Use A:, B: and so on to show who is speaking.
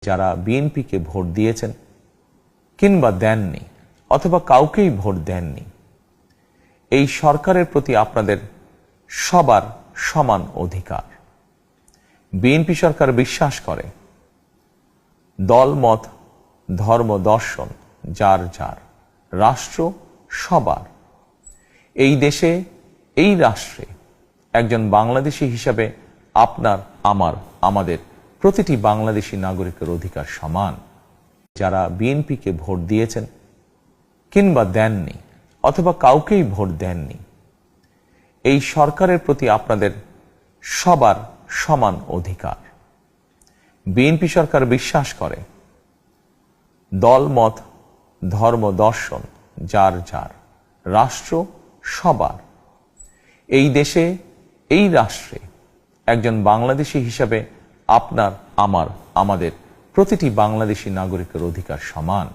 A: যারা বিএনপিকে ভোট দিয়েছেন কিংবা দেননি অথবা কাউকেই ভোট দেননি, এই সরকারের প্রতি আপনাদের সবার সমান অধিকার। বিএনপি সরকার বিশ্বাস করে দল মত ধর্ম দর্শন যার যার, রাষ্ট্র সবার। এই দেশে এই রাষ্ট্রে একজন বাংলাদেশী হিসাবে আপনার আমার আমাদের প্রতিটি বাংলাদেশী নাগরিকের অধিকার সমান। যারা বিএনপিকে ভোট দিয়েছেন কিংবা দেননি অথবা কাউকেই ভোট দেননি, এই সরকারের প্রতি আপনাদের সবার সমান অধিকার। বিএনপি সরকার বিশ্বাস করে দল মত ধর্ম দর্শন যার যার, রাষ্ট্র সবার। এই দেশে এই রাষ্ট্রে একজন বাংলাদেশী হিসাবে আপনার আমার আমাদের প্রতিটি বাংলাদেশী নাগরিকের অধিকার সমান।